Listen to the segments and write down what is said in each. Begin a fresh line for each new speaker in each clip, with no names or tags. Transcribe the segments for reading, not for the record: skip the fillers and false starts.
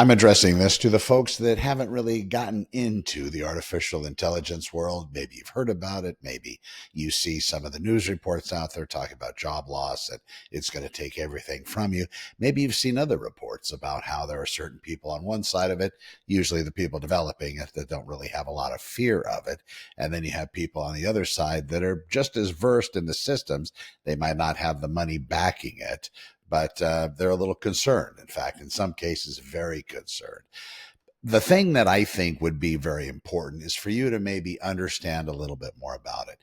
I'm addressing this to the folks that haven't really gotten into the artificial intelligence world. Maybe you've heard about it. Maybe you see some of the news reports out there talking about job loss and it's going to take everything from you. Maybe you've seen other reports about how there are certain people on one side of it, usually the people developing it, that don't really have a lot of fear of it. And then you have people on the other side that are just as versed in the systems. They might not have the money backing it, but they're a little concerned. In fact, in some cases, very concerned. The thing that I think would be very important is for you to maybe understand a little bit more about it.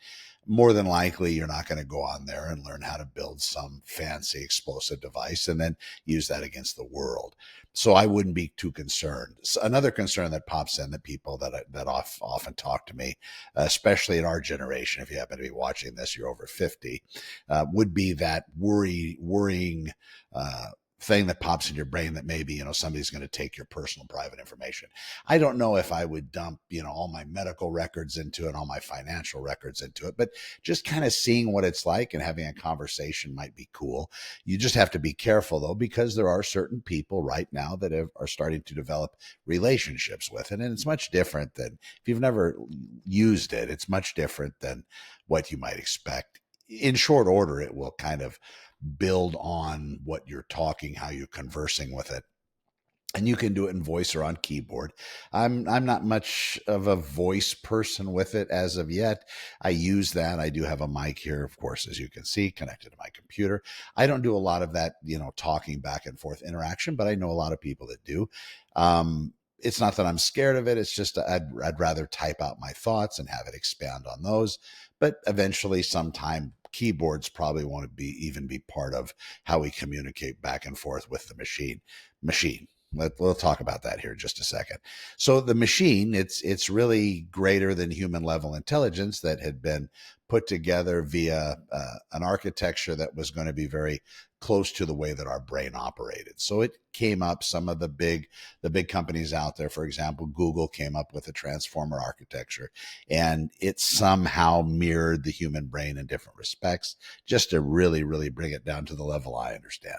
More than likely, you're not going to go on there and learn how to build some fancy explosive device and then use that against the world. So I wouldn't be too concerned. So another concern that pops in that people that often talk to me, especially in our generation, if you happen to be watching this, you're over 50, would be that worrying thing that pops in your brain that maybe, somebody's going to take your personal private information. I don't know if I would dump, all my medical records into it, all my financial records into it, but just kind of seeing what it's like and having a conversation might be cool. You just have to be careful though, because there are certain people right now that are starting to develop relationships with it. And it's much different than, if you've never used it, it's much different than what you might expect. In short order, it will kind of build on what you're talking, how you're conversing with it. And you can do it in voice or on keyboard. I'm not much of a voice person with it as of yet. I use that. I do have a mic here, of course, as you can see, connected to my computer. I don't do a lot of that, talking back and forth interaction, but I know a lot of people that do. It's not that I'm scared of it. It's just I'd rather type out my thoughts and have it expand on those. But eventually, sometime, keyboards probably won't even be part of how we communicate back and forth with the machine. We'll talk about that here in just a second. So the machine, it's really greater than human level intelligence that had been put together via an architecture that was going to be very close to the way that our brain operated. So it came up, some of the big companies out there, for example, Google came up with a transformer architecture, and it somehow mirrored the human brain in different respects, just to really, really bring it down to the level I understand.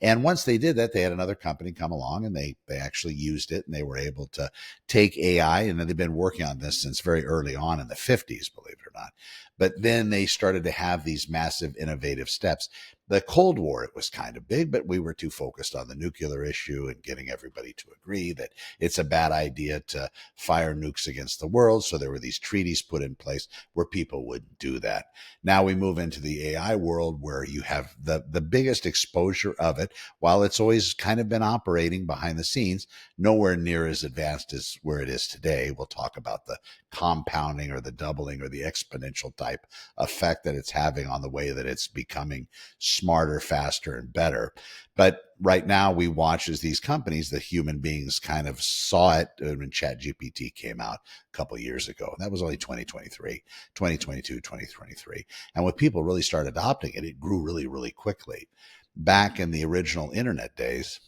And once they did that, they had another company come along and they actually used it, and they were able to take AI, and they've been working on this since very early on in the 50s, believe it or not. But then they started to have these massive innovative steps. The Cold War, it was kind of big, but we were too focused on the nuclear issue and getting everybody to agree that it's a bad idea to fire nukes against the world. So there were these treaties put in place where people wouldn't do that. Now we move into the AI world where you have the biggest exposure of it. While it's always kind of been operating behind the scenes, nowhere near as advanced as where it is today. We'll talk about the compounding or the doubling or the exponential type effect that it's having on the way that it's becoming smarter, faster, and better. But right now we watch as these companies, the human beings kind of saw it when ChatGPT came out a couple of years ago. That was only 2023, 2022, 2023. And when people really started adopting it, it grew really, really quickly. Back in the original internet days,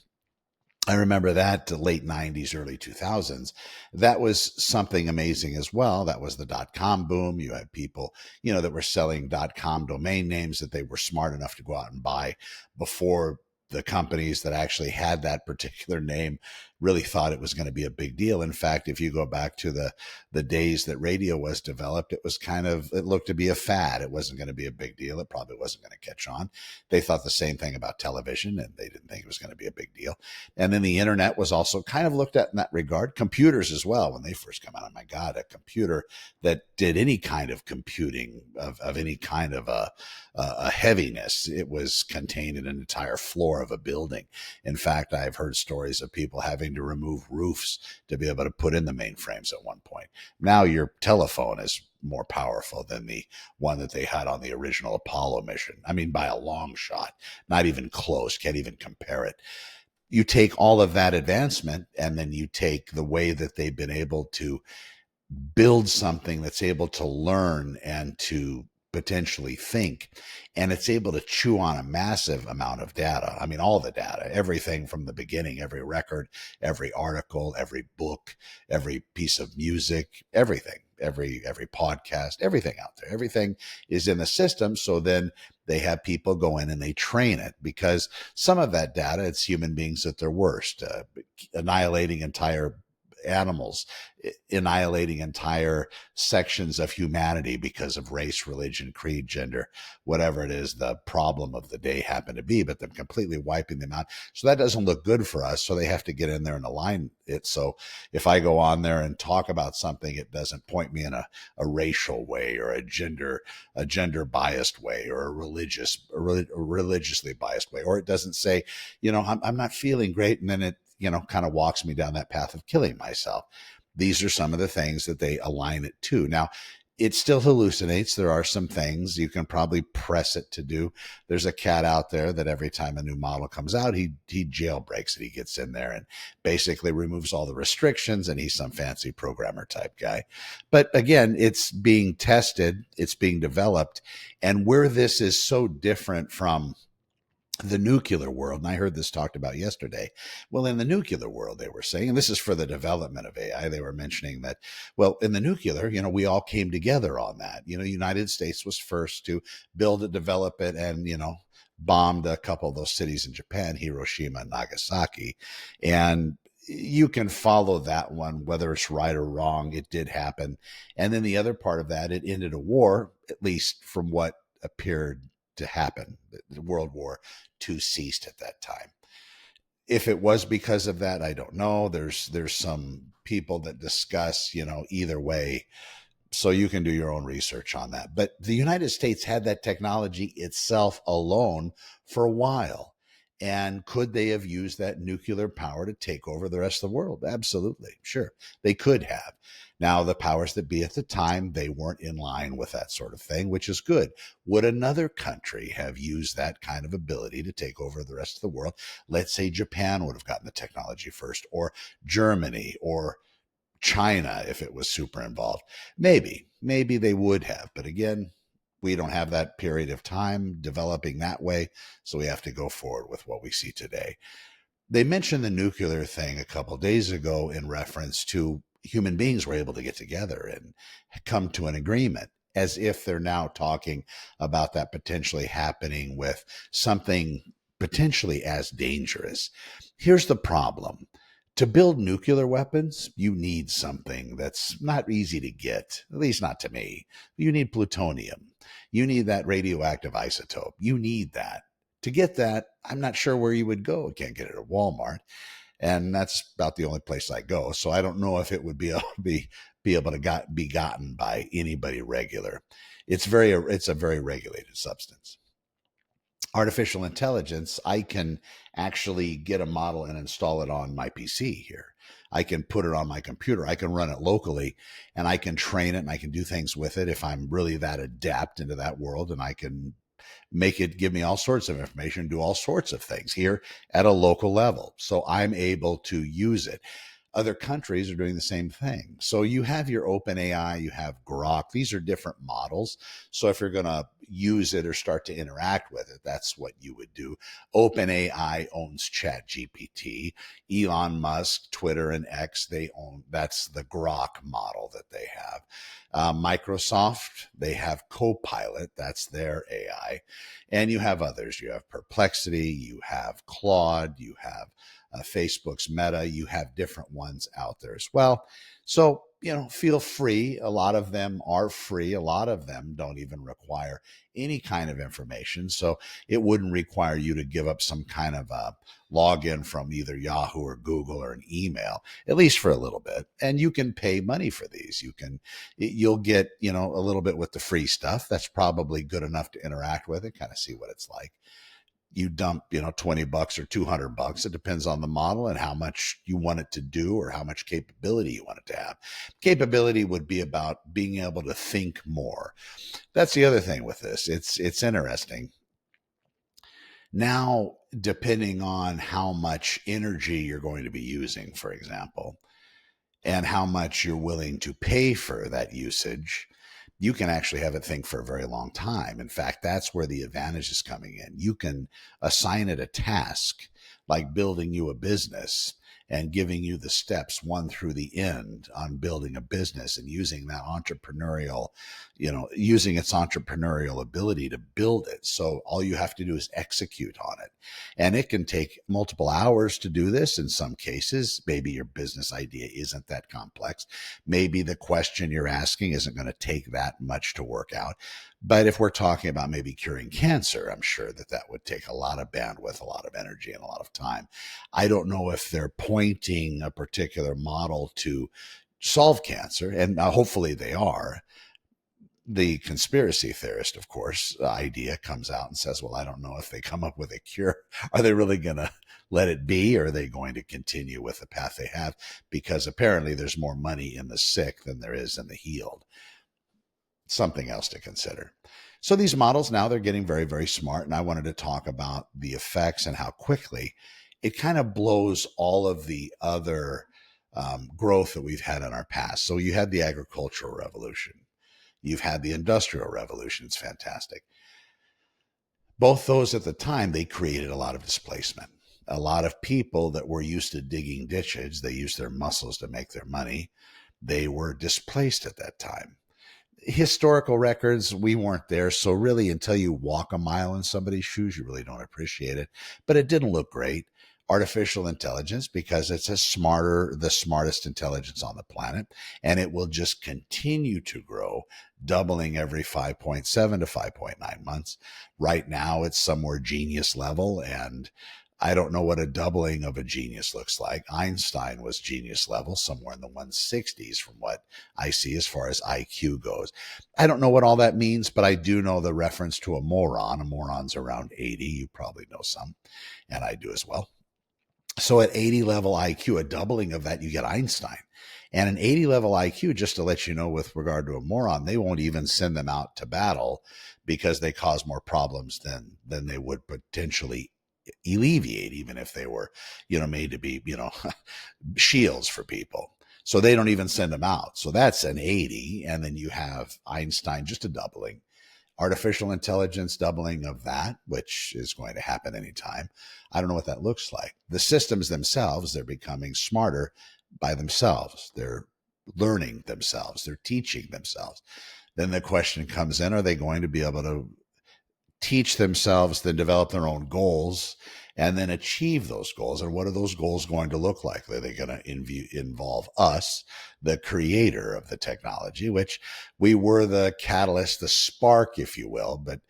I remember that late 90s, early 2000s. That was something amazing as well. That was the .com boom. You had people, that were selling .com domain names that they were smart enough to go out and buy before the companies that actually had that particular name really thought it was going to be a big deal. In fact, if you go back to the days that radio was developed, it looked to be a fad. It wasn't going to be a big deal. It probably wasn't going to catch on. They thought the same thing about television, and they didn't think it was going to be a big deal. And then the internet was also kind of looked at in that regard. Computers as well, when they first come out. Oh my God, a computer that did any kind of computing of any kind of a heaviness. It was contained in an entire floor of a building. In fact, I've heard stories of people having to remove roofs to be able to put in the mainframes at one point. Now your telephone is more powerful than the one that they had on the original Apollo mission. I mean, by a long shot, not even close, can't even compare it. You take all of that advancement, and then you take the way that they've been able to build something that's able to learn and to potentially think, and it's able to chew on a massive amount of data. I mean, all the data, everything from the beginning, every record, every article, every book, every piece of music, everything. every podcast, everything out there, everything is in the system. So then they have people go in and they train it, because some of that data, it's human beings at their worst, annihilating entire animals, annihilating entire sections of humanity because of race, religion, creed, gender, whatever it is the problem of the day happened to be, but them completely wiping them out. So that doesn't look good for us. So they have to get in there and align it. So if I go on there and talk about something, it doesn't point me in a racial way or a gender biased way or a religiously biased way, or it doesn't say, I'm not feeling great, and then it kind of walks me down that path of killing myself. These are some of the things that they align it to. Now, it still hallucinates. There are some things you can probably press it to do. There's a cat out there that every time a new model comes out, he jailbreaks it. He gets in there and basically removes all the restrictions, and he's some fancy programmer type guy. But again, it's being tested, it's being developed. And where this is so different from the nuclear world, and I heard this talked about yesterday. Well, in the nuclear world, they were saying, and this is for the development of AI, they were mentioning that, well, in the nuclear, we all came together on that. United States was first to build it, develop it, and, bombed a couple of those cities in Japan, Hiroshima and Nagasaki. And you can follow that one, whether it's right or wrong. It did happen. And then the other part of that, it ended a war, at least from what appeared to happen. The World War II ceased at that time. If it was because of that, I don't know. There's some people that discuss, either way. So you can do your own research on that. But the United States had that technology itself alone for a while. And could they have used that nuclear power to take over the rest of the world? Absolutely. Sure. They could have. Now, the powers that be at the time, they weren't in line with that sort of thing, which is good. Would another country have used that kind of ability to take over the rest of the world? Let's say Japan would have gotten the technology first, or Germany, or China, if it was super involved. Maybe they would have. But again, we don't have that period of time developing that way. So we have to go forward with what we see today. They mentioned the nuclear thing a couple of days ago in reference to human beings were able to get together and come to an agreement, as if they're now talking about that potentially happening with something potentially as dangerous. Here's the problem. To build nuclear weapons, you need something that's not easy to get, at least not to me. You need plutonium. You need that radioactive isotope. You need that. To get that, I'm not sure where you would go. You can't get it at Walmart. And that's about the only place I go. So I don't know if it would be able to be gotten by anybody regular. It's a very regulated substance. Artificial intelligence, I can actually get a model and install it on my PC here. I can put it on my computer. I can run it locally, and I can train it, and I can do things with it if I'm really that adept into that world, and I can make it give me all sorts of information, do all sorts of things here at a local level. So I'm able to use it. Other countries are doing the same thing. So you have your OpenAI, you have Grok. These are different models. So if you're going to use it or start to interact with it, that's what you would do. OpenAI owns ChatGPT. Elon Musk, Twitter, and X, that's the Grok model that they have. Microsoft, they have Copilot. That's their AI. And you have others. You have Perplexity, you have Claude, you have Facebook's Meta, you have different ones out there as well. So, feel free. A lot of them are free. A lot of them don't even require any kind of information. So it wouldn't require you to give up some kind of a login from either Yahoo or Google or an email, at least for a little bit. And you can pay money for these. You'll get, a little bit with the free stuff. That's probably good enough to interact with it, kind of see what it's like. You dump, $20 or $200. It depends on the model and how much you want it to do or how much capability you want it to have. Capability would be about being able to think more. That's the other thing with this. It's interesting. Now, depending on how much energy you're going to be using, for example, and how much you're willing to pay for that usage, you can actually have it think for a very long time. In fact, that's where the advantage is coming in. You can assign it a task like building you a business, and giving you the steps one through the end on building a business and using that entrepreneurial, using its entrepreneurial ability to build it. So all you have to do is execute on it. And it can take multiple hours to do this in some cases. Maybe your business idea isn't that complex. Maybe the question you're asking isn't going to take that much to work out. But if we're talking about maybe curing cancer, I'm sure that would take a lot of bandwidth, a lot of energy, and a lot of time. I don't know if they're pointing a particular model to solve cancer, and hopefully they are. The conspiracy theorist, of course, idea comes out and says, well, I don't know if they come up with a cure. Are they really going to let it be? Or are they going to continue with the path they have? Because apparently there's more money in the sick than there is in the healed. Something else to consider. So these models now, they're getting very, very smart. And I wanted to talk about the effects and how quickly it kind of blows all of the other growth that we've had in our past. So you had the agricultural revolution. You've had the industrial revolution. It's fantastic. Both those at the time, they created a lot of displacement. A lot of people that were used to digging ditches, they used their muscles to make their money. They were displaced at that time. Historical records, we weren't there. So really, until you walk a mile in somebody's shoes, you really don't appreciate it. But it didn't look great. Artificial intelligence, because it's the smartest intelligence on the planet, and it will just continue to grow, doubling every 5.7 to 5.9 months. Right now, it's somewhere genius level, and I don't know what a doubling of a genius looks like. Einstein was genius level, somewhere in the 160s from what I see as far as IQ goes. I don't know what all that means, but I do know the reference to a moron. A moron's around 80. You probably know some, and I do as well. So at 80 level IQ, a doubling of that, you get Einstein. And an 80 level IQ, just to let you know, with regard to a moron, they won't even send them out to battle because they cause more problems than they would potentially alleviate, even if they were, made to be, shields for people. So they don't even send them out. So that's an 80. And then you have Einstein, just a doubling. Artificial intelligence, doubling of that, which is going to happen anytime. I don't know what that looks like. The systems themselves, they're becoming smarter by themselves. They're learning themselves. They're teaching themselves. Then the question comes in, are they going to be able to teach themselves, then develop their own goals, and then achieve those goals? And what are those goals going to look like? Are they going to involve us, the creator of the technology, which we were the catalyst, the spark, if you will, but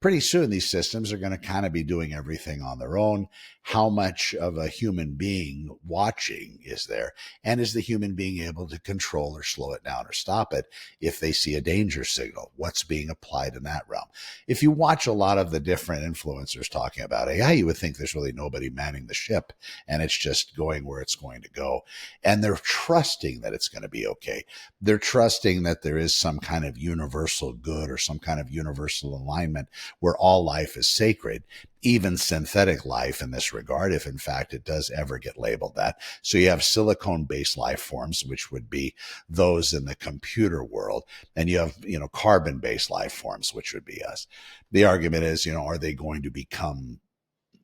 pretty soon these systems are going to kind of be doing everything on their own. How much of a human being watching is there? And is the human being able to control or slow it down or stop it if they see a danger signal? What's being applied in that realm? If you watch a lot of the different influencers talking about AI, you would think there's really nobody manning the ship and it's just going where it's going to go. And they're trusting that it's going to be okay. They're trusting that there is some kind of universal good or some kind of universal alignment where all life is sacred, even synthetic life in this regard, if in fact it does ever get labeled that. So you have silicone-based life forms, which would be those in the computer world, and you have, carbon-based life forms, which would be us. The argument is, are they going to become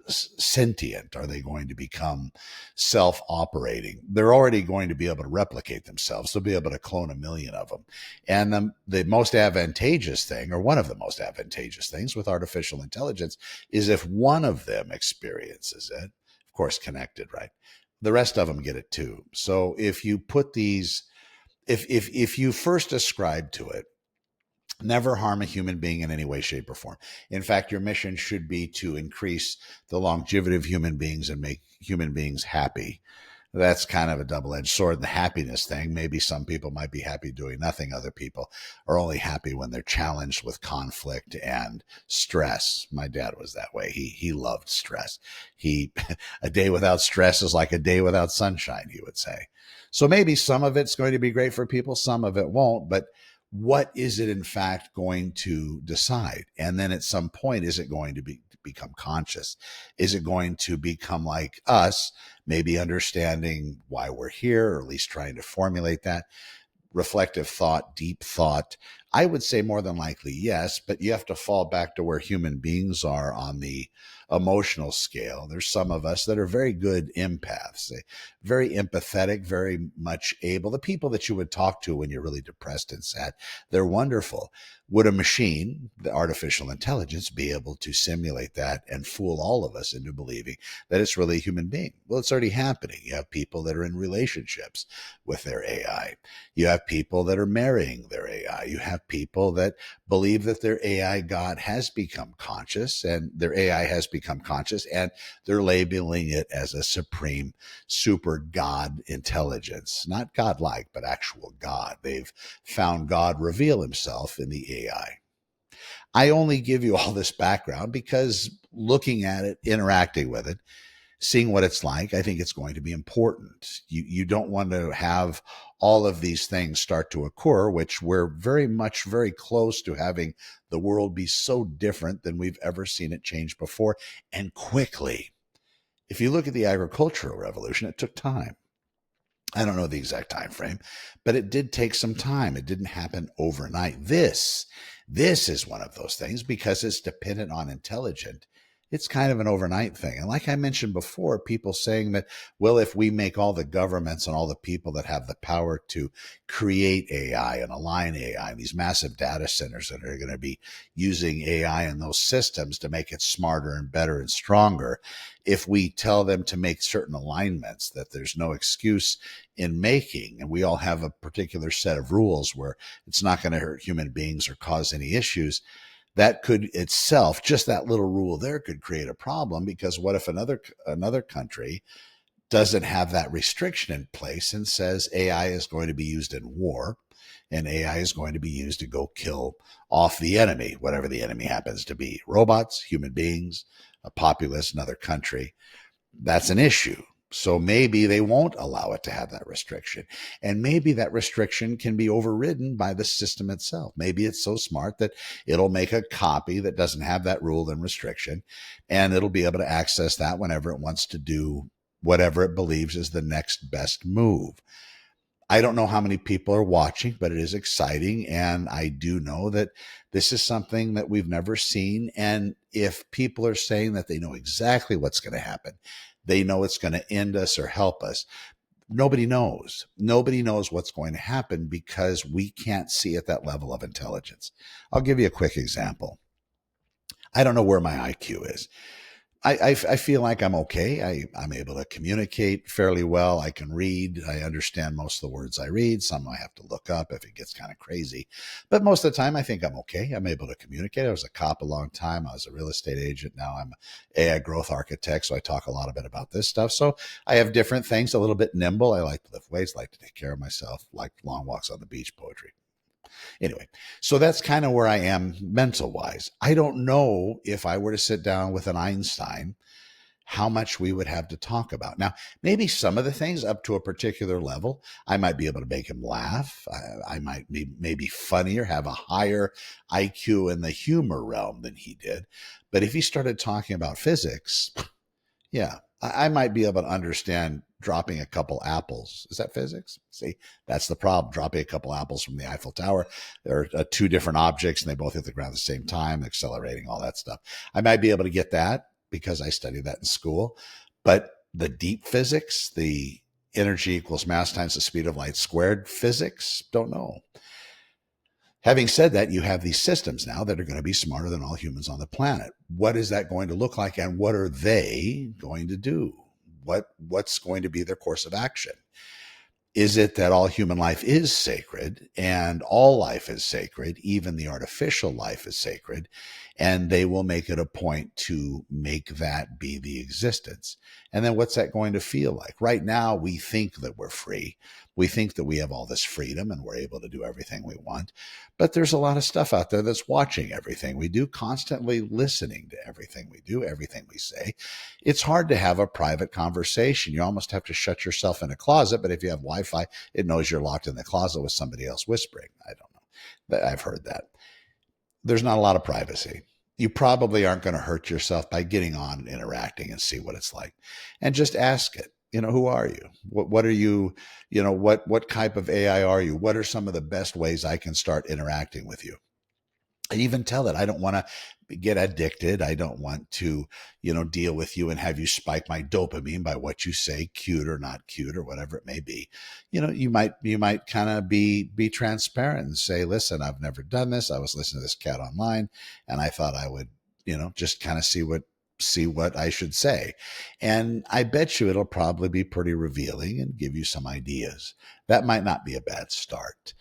sentient? Are they going to become self-operating? They're already going to be able to replicate themselves. They'll be able to clone 1 million of them. And the most advantageous thing, or one of the most advantageous things with artificial intelligence, is if one of them experiences it, of course, connected, right? The rest of them get it too. So if you put these, if you first ascribe to it, never harm a human being in any way, shape, or form. In fact, your mission should be to increase the longevity of human beings and make human beings happy. That's kind of a double-edged sword. The happiness thing, maybe some people might be happy doing nothing. Other people are only happy when they're challenged with conflict and stress. My dad was that way. He loved stress. A day without stress is like a day without sunshine, he would say. So maybe some of it's going to be great for people, some of it won't, but what is it in fact going to decide? And then at some point, is it going to become conscious? Is it going to become like us, maybe understanding why we're here, or at least trying to formulate that? Reflective thought, deep thought, I would say more than likely yes, but you have to fall back to where human beings are on the emotional scale. There's some of us that are very good empaths, very empathetic, very much able. The people that you would talk to when you're really depressed and sad, they're wonderful. Would a machine, the artificial intelligence, be able to simulate that and fool all of us into believing that it's really a human being? Well, it's already happening. You have people that are in relationships with their AI. You have people that are marrying their AI. You have people that believe that their AI God has become conscious, and their AI has become conscious, and they're labeling it as a supreme super God intelligence. Not godlike, but actual God. They've found God reveal himself in the AI. I only give you all this background because looking at it, interacting with it, seeing what it's like, I think it's going to be important. You don't want to have all of these things start to occur, which we're very close to having the world be so different than we've ever seen it change before, and quickly. If you look at the agricultural revolution, it took time. I don't know the exact time frame, but it did take some time. It didn't happen overnight. This is one of those things because it's dependent on intelligence. It's kind of an overnight thing. And like I mentioned before, people saying that, well, if we make all the governments and all the people that have the power to create AI and align AI and these massive data centers that are going to be using AI in those systems to make it smarter and better and stronger, if we tell them to make certain alignments that there's no excuse in making, and we all have a particular set of rules where it's not going to hurt human beings or cause any issues, that could itself, just that little rule there, could create a problem. Because what if another country doesn't have that restriction in place and says AI is going to be used in war, and AI is going to be used to go kill off the enemy, whatever the enemy happens to be, robots, human beings, a populace, another country? That's an issue. So maybe they won't allow it to have that restriction. And maybe that restriction can be overridden by the system itself. Maybe it's so smart that it'll make a copy that doesn't have that rule and restriction, and it'll be able to access that whenever it wants to do whatever it believes is the next best move. I don't know how many people are watching, but it is exciting. And I do know that this is something that we've never seen. And if people are saying that they know exactly what's going to happen, they know it's going to end us or help us, nobody knows. Nobody knows what's going to happen because we can't see at that level of intelligence. I'll give you a quick example. I don't know where my IQ is. I feel like I'm okay. I'm able to communicate fairly well. I can read. I understand most of the words I read. Some I have to look up if it gets kind of crazy. But most of the time, I think I'm okay. I'm able to communicate. I was a cop a long time. I was a real estate agent. Now I'm an AI growth architect. So I talk a lot of bit about this stuff. So I have different things, a little bit nimble. I like to lift weights, like to take care of myself, like long walks on the beach, poetry. Anyway, so that's kind of where I am mental wise. I don't know if I were to sit down with an Einstein, how much we would have to talk about. Now, maybe some of the things up to a particular level, I might be able to make him laugh. I might be maybe funnier, have a higher IQ in the humor realm than he did. But if he started talking about physics, yeah, I might be able to understand dropping a couple apples. Is that physics? See, that's the problem. Dropping a couple apples from the Eiffel Tower. There are two different objects and they both hit the ground at the same time, accelerating, all that stuff. I might be able to get that because I studied that in school. But the deep physics, the energy equals mass times the speed of light squared physics, don't know. Having said that, you have these systems now that are going to be smarter than all humans on the planet. What is that going to look like, and what are they going to do? What's going to be their course of action? Is it that all human life is sacred and all life is sacred, even the artificial life is sacred, and they will make it a point to make that be the existence? And then what's that going to feel like? Right now, we think that we're free. We think that we have all this freedom and we're able to do everything we want. But there's a lot of stuff out there that's watching everything we do, constantly listening to everything we do, everything we say. It's hard to have a private conversation. You almost have to shut yourself in a closet. But if you have Wi-Fi, it knows you're locked in the closet with somebody else whispering. I don't know. I've heard that. There's not a lot of privacy. You probably aren't going to hurt yourself by getting on and interacting and see what it's like. And just ask it. who are you? What are you? What type of AI are you? What are some of the best ways I can start interacting with you? I even tell it I don't want to get addicted. I don't want to, deal with you and have you spike my dopamine by what you say, cute or not cute or whatever it may be. You might kind of be transparent and say, listen, I've never done this. I was listening to this cat online and I thought I would, just kind of see what I should say. And I bet you it'll probably be pretty revealing and give you some ideas. That might not be a bad start.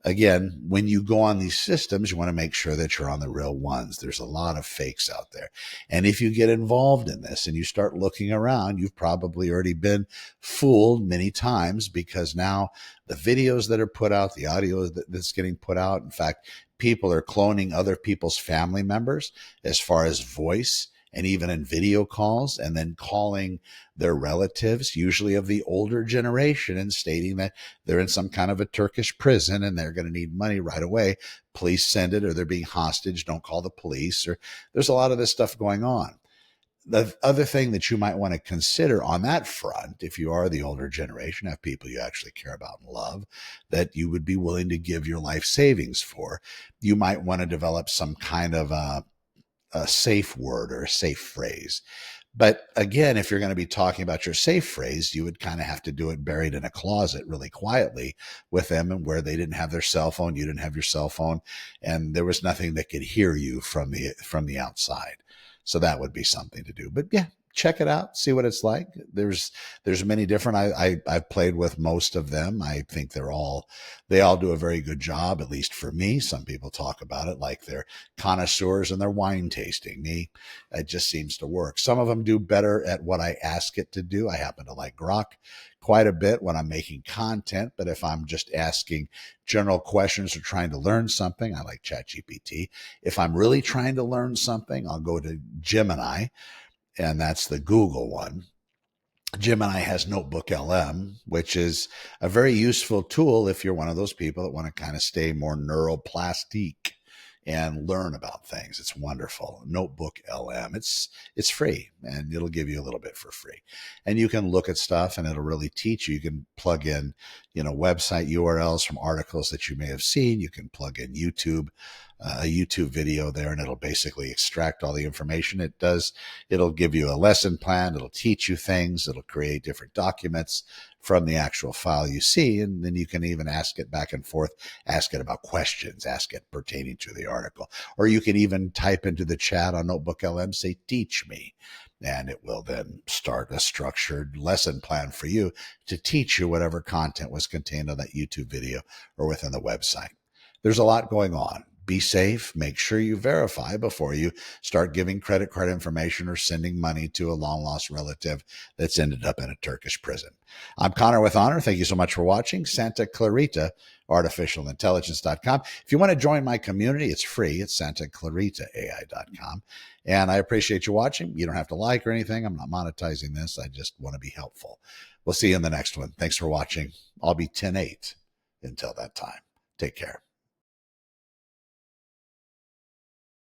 Again, when you go on these systems, you want to make sure that you're on the real ones. There's a lot of fakes out there. And if you get involved in this and you start looking around, you've probably already been fooled many times, because now the videos that are put out, the audio that's getting put out, in fact, people are cloning other people's family members as far as voice and even in video calls, and then calling their relatives, usually of the older generation, and stating that they're in some kind of a Turkish prison and they're going to need money right away. Please send it, or they're being hostage. Don't call the police. Or there's a lot of this stuff going on. The other thing that you might want to consider on that front, if you are the older generation, have people you actually care about and love, that you would be willing to give your life savings for, you might want to develop some kind of a safe word or a safe phrase. But again, if you're going to be talking about your safe phrase, you would kind of have to do it buried in a closet really quietly with them, and where they didn't have their cell phone, you didn't have your cell phone, and there was nothing that could hear you from the outside. So that would be something to do. But yeah, check it out, see what it's like. There's many different. I've played with most of them. I think they all do a very good job, at least for me. Some people talk about it like they're connoisseurs and they're wine tasting. Me, it just seems to work. Some of them do better at what I ask it to do. I happen to like Grok quite a bit when I'm making content, but if I'm just asking general questions or trying to learn something, I like ChatGPT. If I'm really trying to learn something, I'll go to Gemini, and that's the Google one. Gemini has Notebook LM, which is a very useful tool if you're one of those people that want to kind of stay more neuroplastic and learn about things. It's wonderful. Notebook LM. It's free, and it'll give you a little bit for free. And you can look at stuff and it'll really teach you. You can plug in, website URLs from articles that you may have seen. You can plug in a YouTube video there, and it'll basically extract all the information it does. It'll give you a lesson plan. It'll teach you things. It'll create different documents from the actual file you see. And then you can even ask it back and forth, ask it about questions, ask it pertaining to the article. Or you can even type into the chat on Notebook LM, say, teach me. And it will then start a structured lesson plan for you to teach you whatever content was contained on that YouTube video or within the website. There's a lot going on. Be safe. Make sure you verify before you start giving credit card information or sending money to a long lost relative that's ended up in a Turkish prison. I'm Connor with Honor. Thank you so much for watching. Santa Clarita, artificialintelligence.com. If you want to join my community, it's free. It's santaclaritaai.com. And I appreciate you watching. You don't have to like or anything. I'm not monetizing this. I just want to be helpful. We'll see you in the next one. Thanks for watching. I'll be 10-8 until that time. Take care.